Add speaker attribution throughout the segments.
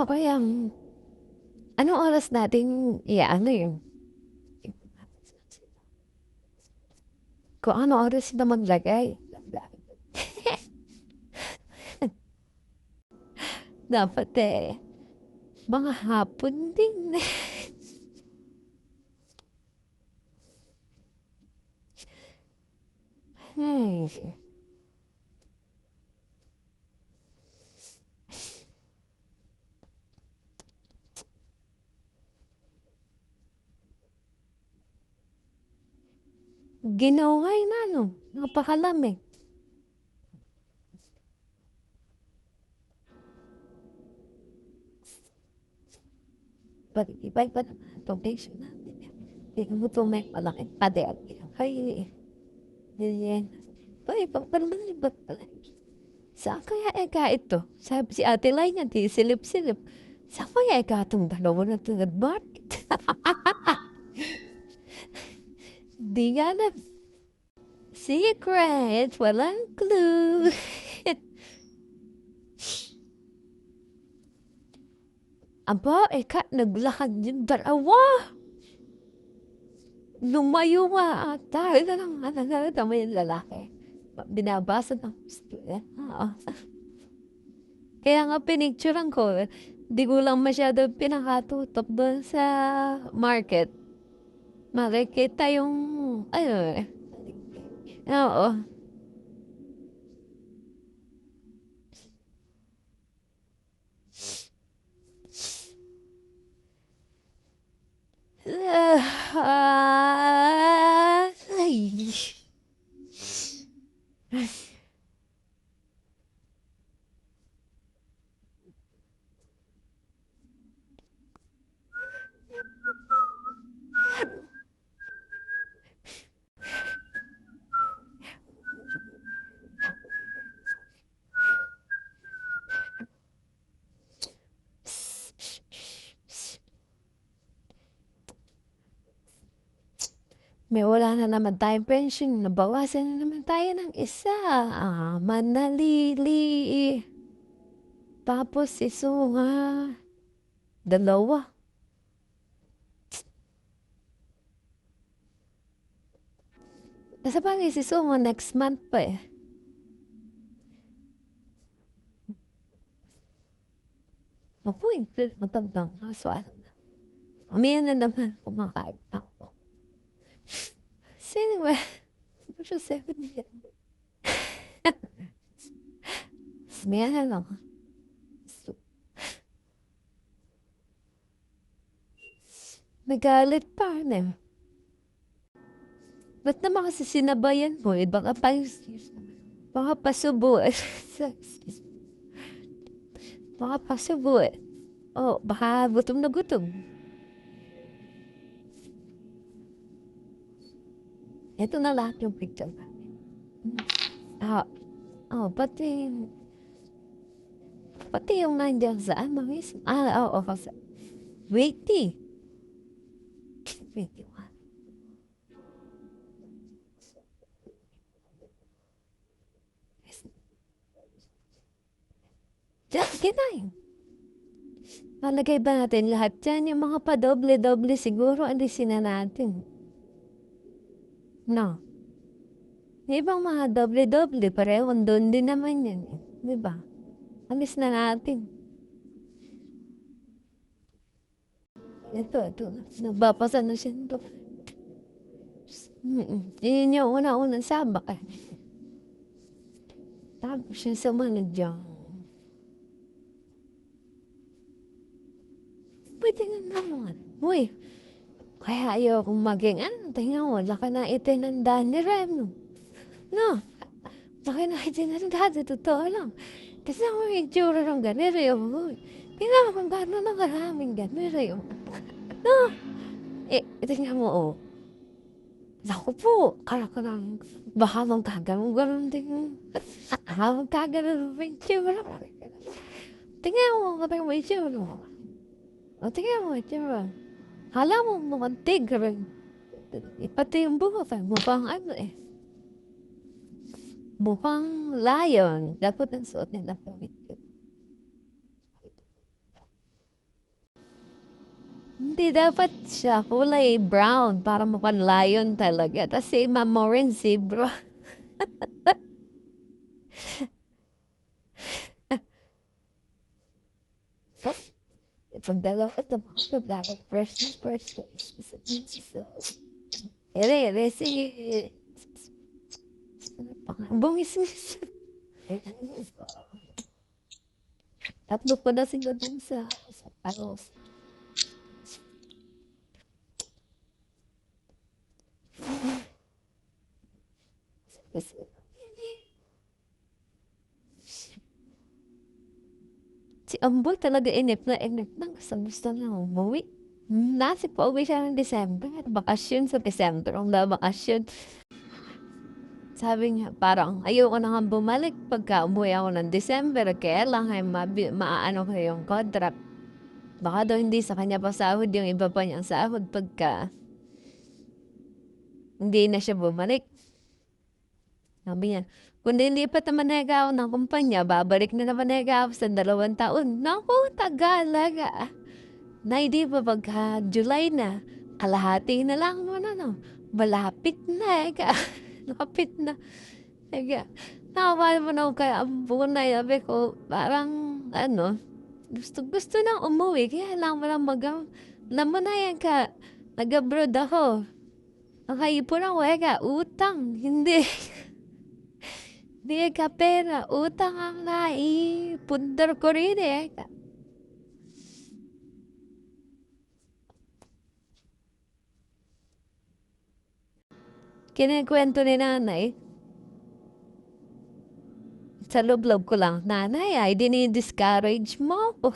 Speaker 1: Ano kayang anong oras natin i-ano yun, kung anong oras sila maglagay. Dapat, mga hapon din. Ay, ginaway na 'no, napakalamig. Iba-iba naman itong presyo natin. Tingnan mo 'tong may malaking pader, ay, ganyan. Ay, pampalibat pala. Saan kaya ito? Sabi si Ate Liza, di silip-silip. Saan kaya itong dalawa na 'to nag-market? Di nga alam. Secret, walang clue. Aba, naglakad yung dalawa. Lumayo nga ata. Ito lang, tama yung lalaki. Binabasa ng gusto niya. Oo. Kaya nga pinicturean ko, di ko lang masyado pinakatutok doon sa market. Makikita yung, ano, oo. Ay. May wala na naman tayong pension, nabawasan na naman tayo ng isa. Manalili. Tapos si Sunga, dalawa. Nasa bagay si Sunga next month pa eh. Naku, matandang aswala na. Umiyan na naman kumakain ako. Sino ba? Ano siya 7 yan? Umiyan na lang. Nagalit pa rin. Ba't naman kasi sinabayan mo eh? Baka pasubo eh. Baka pasubo eh. Oh, baka gutom na gutom. Ito na lahat yung picture namin. Pati yung nandiyan sa ano mismo. Oo, kasi. Waiting. 21. Diyan, kinay. Nalagay ba natin lahat dyan? Yung mga pa-doble-doble siguro, alisin na natin. No. Yung ibang mga doble-doble, pareho doon din naman yan. Di ba? Alis na natin. Ito. Nabapasa na siya ito. Yun yung una-unang sabak eh. Tapos yung sumunod dyan. Pwede nga naman. Uy, kaya ayaw kong maging tingnan mo, laki na itinanda ni Rem. No, laki na itinanda, totoo lang. Kasi ako yung itsura ng ganito yung, tingnan mo kung gano'n na karaming ganito yung. No, tingnan mo, oh. Naku po, kala ko lang, baka magkaganon din. Magkaganon ng itsura. Tingnan mo, kapag may itsura mo. O, tingnan mo, itsura. Hala mo, mumantig. Pati yung buhok, mukhang ano eh. Mukhang lion. Dapat ang suot nila pamit. Hindi dapat siya kulay brown para mukhang lion talaga. Tapos si Ma'am Maureen zebra. Pag dalawa ito, dapat fresh. Ere, sige. Bungis. Tatlo pa na sila dun sa paros. Si Ambol talaga inip na gusto na umuwi. Nasi pa uwi siya ng December. Bakasyon sa December. Ang na bakasyon. Sabi niya, parang ayoko na nga bumalik pagka umuwi ako ng December. Kaya lang ay maaano ko yung contract. Baka daw hindi sa kanya pa sahod yung iba pa niyang sahod pagka hindi na siya bumalik. Sabi niya, kung nilipat naman ako ng kumpanya, babalik na naman ako sa 2 taon. Naku, tagalaga. Na hindi pa pagka July na, kalahati na lang mo na. Malapit na, Lapit na. Nakawala mo na ako kaya ambunay. Sabi ko, parang, gusto nang umuwi. Kaya lang mo lang namunayan ka. Nag-abroad ako. Nakaipon ako, utang. Hindi. Hindi ka pera. Utang ang naipundar ko rin, Kinikwento ni nanay, sa loob-loob ko lang, nanay, ay dinidiscourage mo ako.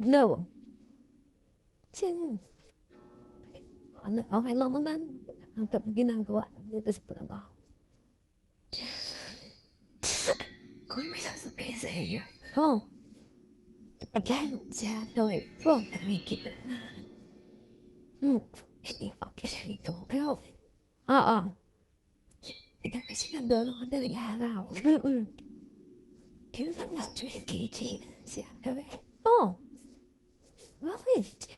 Speaker 1: No. Okay lang naman. Ang ginagawa dito sa trabaho. Kung may sasabihin sa iyo. Oh. Again, siya, Lloyd, from nakikita na. Hindi okay siya ito. Pero, ikaw kasi nandun ako na nag-aaraw. Kaya lang na 20 siya. Oh, bakit?